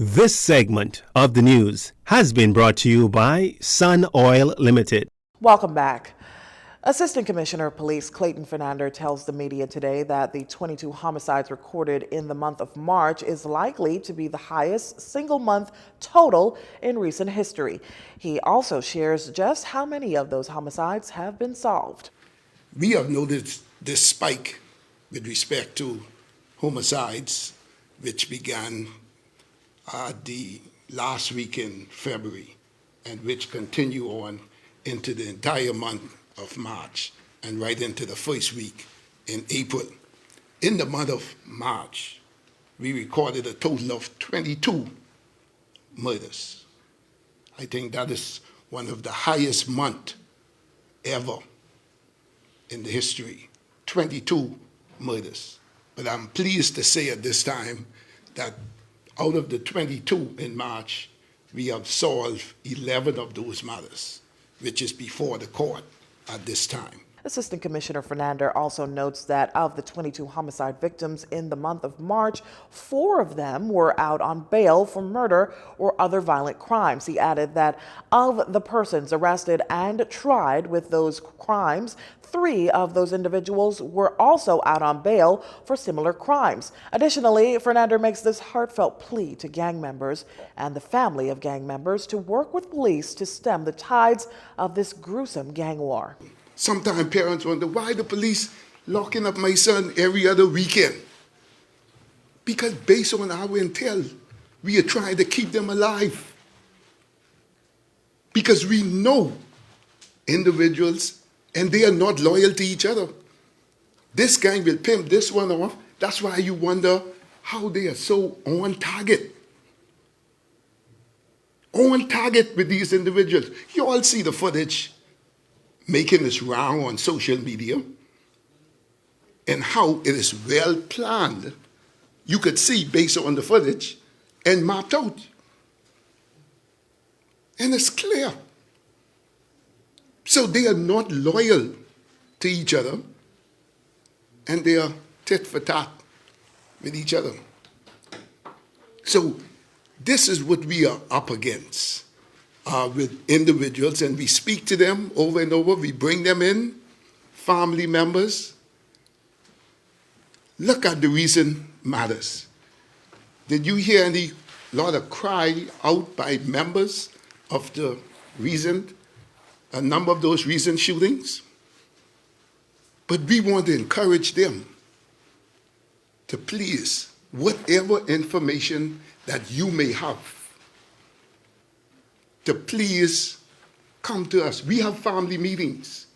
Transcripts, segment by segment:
This segment of the news has been brought to you by Sun Oil Limited. Welcome back. Assistant Commissioner of Police Clayton Fernander tells the media today that the 22 homicides recorded in the month of March is likely to be the highest single-month total in recent history. He also shares just how many of those homicides have been solved. We have noticed this spike with respect to homicides, which began the last week in February and which continue on into the entire month of March and right into the first week in April. In the month of March, we recorded a total of 22 murders. I think that is one of the highest months ever in the history, 22 murders. But I'm pleased to say at this time that out of the 22 in March, we have solved 11 of those matters, which is before the court at this time. Assistant Commissioner Fernander also notes that of the 22 homicide victims in the month of March, 4 of them were out on bail for murder or other violent crimes. He added that of the persons arrested and tried with those crimes, 3 of those individuals were also out on bail for similar crimes. Additionally, Fernander makes this heartfelt plea to gang members and the family of gang members to work with police to stem the tides of this gruesome gang war. Sometimes parents wonder, why the police locking up my son every other weekend? Because based on our intel, we are trying to keep them alive. Because we know individuals and they are not loyal to each other. This gang will pimp this one off. That's why you wonder how they are so on target. On target with these individuals. You all see the footage making its round on social media and how it is well planned. You could see based on the footage and mapped out. And it's clear. So they are not loyal to each other and they are tit for tat with each other. So this is what we are up against. With individuals, and we speak to them over and over. We bring them in, family members. Look at the recent matters. Did you hear any lot of cry out by members of the recent, a number of those recent shootings? But we want to encourage them to please, whatever information that you may have, to please come to us. We have family meetings.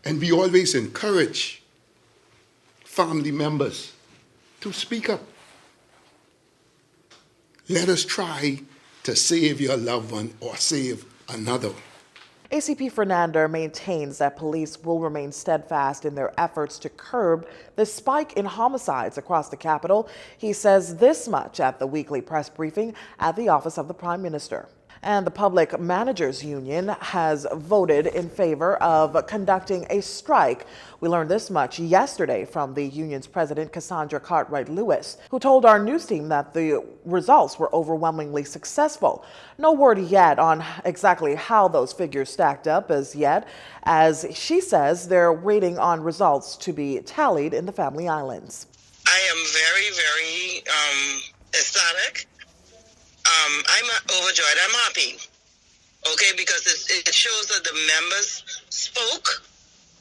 And we always encourage family members to speak up. Let us try to save your loved one or save another. ACP Fernander maintains that police will remain steadfast in their efforts to curb the spike in homicides across the capital. He says this much at the weekly press briefing at the Office of the Prime Minister. And the Public Managers Union has voted in favor of conducting a strike. We learned this much yesterday from the union's president, Cassandra Cartwright-Lewis, who told our news team that the results were overwhelmingly successful. No word yet on exactly how those figures stacked up as yet, as she says they're waiting on results to be tallied in the Family Islands. I am very, very ecstatic. I'm overjoyed. I'm happy, okay, because it shows that the members spoke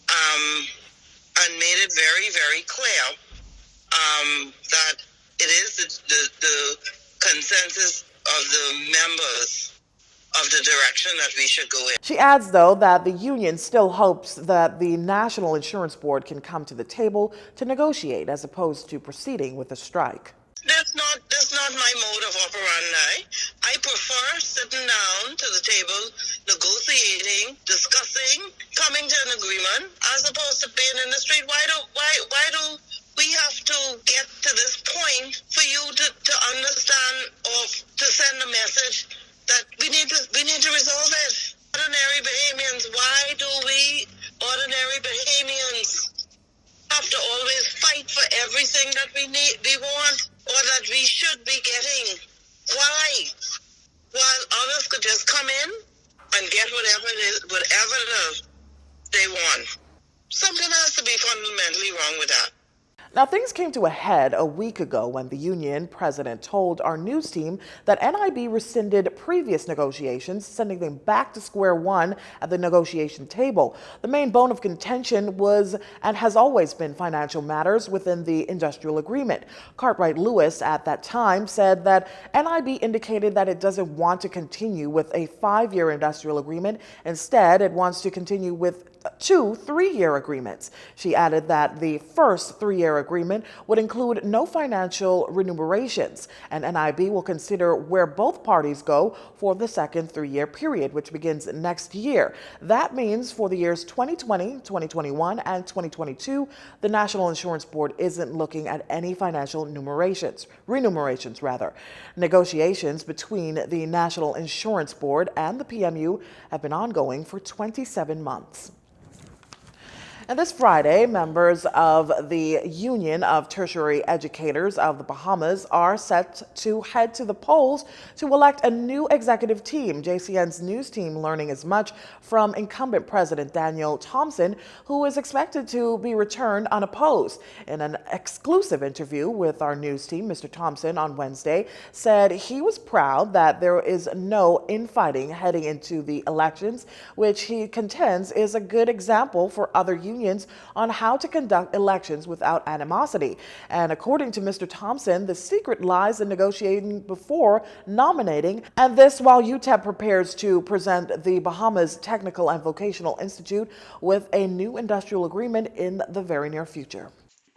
and made it very, very clear that it is the consensus of the members of the direction that we should go in. She adds, though, that the union still hopes that the National Insurance Board can come to the table to negotiate as opposed to proceeding with a strike. That's not my mode of operandi. I prefer sitting down to the table, negotiating, discussing, coming to an agreement, as opposed to being in the street. Why do we have to get to this point for you to understand or to send a message that we need to resolve it? Ordinary Bahamians, why do we ordinary Bahamians have to always fight for everything that we want or that we should should be getting. Why? While others could just come in and get whatever they want. Something has to be fundamentally wrong with that. Now, things came to a head a week ago when the union president told our news team that NIB rescinded previous negotiations, sending them back to square one at the negotiation table. The main bone of contention was and has always been financial matters within the industrial agreement. Cartwright Lewis at that time said that NIB indicated that it doesn't want to continue with a 5-year industrial agreement. Instead, it wants to continue with 2 3-year agreements. She added that the first 3-year agreement would include no financial remunerations, and NIB will consider where both parties go for the second 3-year period, which begins next year. That means for the years 2020, 2021, and 2022, the National Insurance Board isn't looking at any financial remunerations. Negotiations between the National Insurance Board and the PMU have been ongoing for 27 months. And this Friday, members of the Union of Tertiary Educators of the Bahamas are set to head to the polls to elect a new executive team. JCN's news team learning as much from incumbent President Daniel Thompson, who is expected to be returned unopposed. In an exclusive interview with our news team, Mr. Thompson on Wednesday said he was proud that there is no infighting heading into the elections, which he contends is a good example for other unions on how to conduct elections without animosity. And according to Mr. Thompson, the secret lies in negotiating before nominating, and this while UTEP prepares to present the Bahamas Technical and Vocational Institute with a new industrial agreement in the very near future.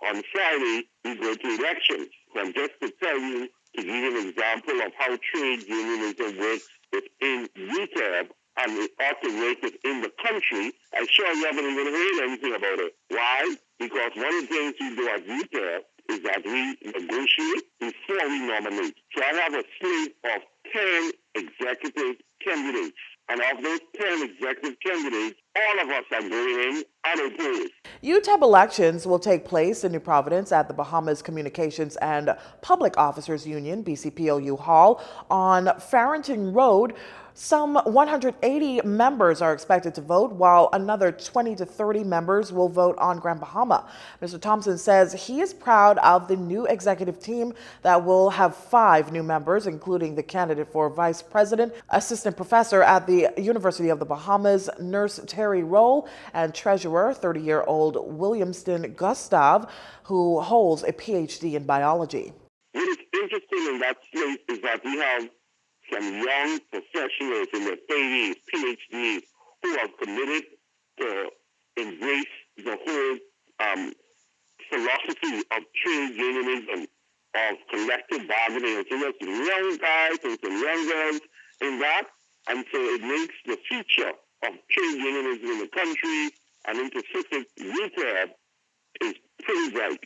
On Friday, we go to elections. And just to tell you, to give you an example of how trade unionism works within UTEP, and it ought to work within the country, I'm sure you haven't even heard anything about it. Why? Because one of the things we do at UTEP is that we negotiate before we nominate. So I have a slate of 10 executive candidates. And of those 10 executive candidates, all of us are going in unopposed. UTEP elections will take place in New Providence at the Bahamas Communications and Public Officers Union, BCPOU Hall, on Farrington Road. Some 180 members are expected to vote, while another 20 to 30 members will vote on Grand Bahama. Mr. Thompson says he is proud of the new executive team that will have 5 new members, including the candidate for vice president, assistant professor at the University of the Bahamas, Nurse Terry Roll, and treasurer, 30-year-old Williamston Gustav, who holds a PhD in biology. What is interesting in that slate is that we have some young professionals in their 30s, PhDs, who are committed to embrace the whole philosophy of trade unionism, of collective bargaining. So there's some young guys and some young girls in that, and so it makes the future of trade unionism in the country and in Pacific UTEP is pretty bright.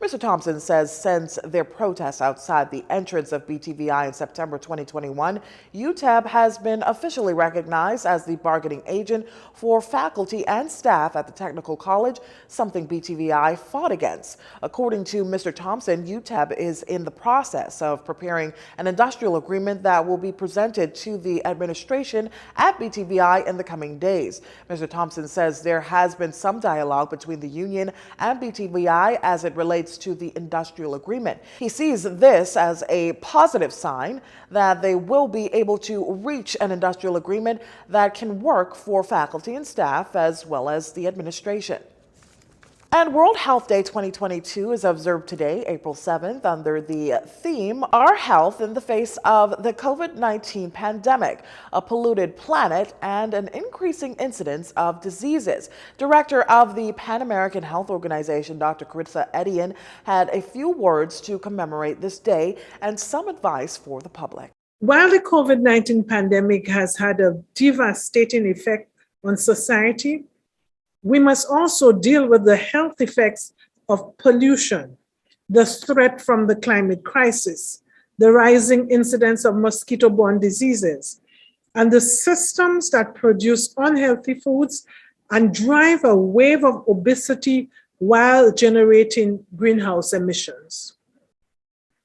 Mr. Thompson says since their protests outside the entrance of BTVI in September 2021, UTEP has been officially recognized as the bargaining agent for faculty and staff at the Technical College, something BTVI fought against. According to Mr. Thompson, UTEP is in the process of preparing an industrial agreement that will be presented to the administration at BTVI in the coming days. Mr. Thompson says there has been some dialogue between the union and BTVI as it relates to the industrial agreement. He sees this as a positive sign that they will be able to reach an industrial agreement that can work for faculty and staff as well as the administration. And World Health Day 2022 is observed today, April 7th, under the theme, Our Health in the Face of the COVID-19 Pandemic, a Polluted Planet, and an Increasing Incidence of Diseases. Director of the Pan American Health Organization, Dr. Carissa Etienne, had a few words to commemorate this day and some advice for the public. While the COVID-19 pandemic has had a devastating effect on society, we must also deal with the health effects of pollution, the threat from the climate crisis, the rising incidence of mosquito-borne diseases, and the systems that produce unhealthy foods and drive a wave of obesity while generating greenhouse emissions.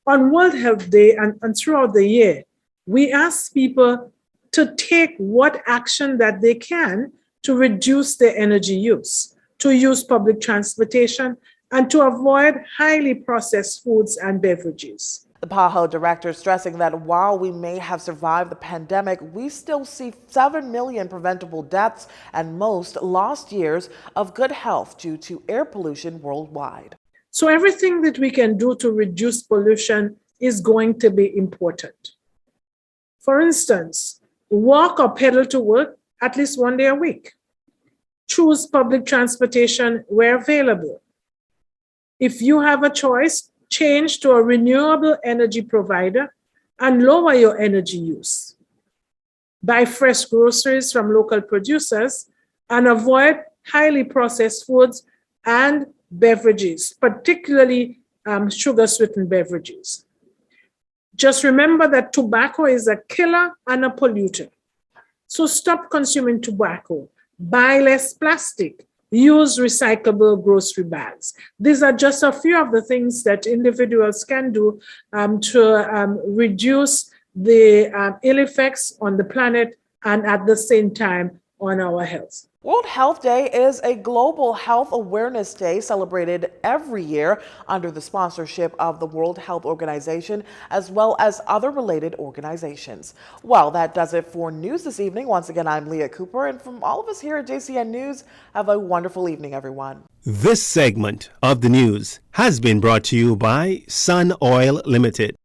On World Health Day and throughout the year, we ask people to take what action that they can to reduce their energy use, to use public transportation, and to avoid highly processed foods and beverages. The PAHO director stressing that while we may have survived the pandemic, we still see 7 million preventable deaths and most lost years of good health due to air pollution worldwide. So everything that we can do to reduce pollution is going to be important. For instance, walk or pedal to work at least one day a week. Choose public transportation where available. If you have a choice, change to a renewable energy provider and lower your energy use. Buy fresh groceries from local producers and avoid highly processed foods and beverages, particularly sugar-sweetened beverages. Just remember that tobacco is a killer and a polluter. So stop consuming tobacco. Buy less plastic. Use recyclable grocery bags. These are just a few of the things that individuals can do to reduce the ill effects on the planet and at the same time on our health. World Health Day is a global health awareness day celebrated every year under the sponsorship of the World Health Organization as well as other related organizations. Well, that does it for news this evening. Once again, I'm Leah Cooper, and from all of us here at JCN News, have a wonderful evening, everyone. This segment of the news has been brought to you by Sun Oil Limited.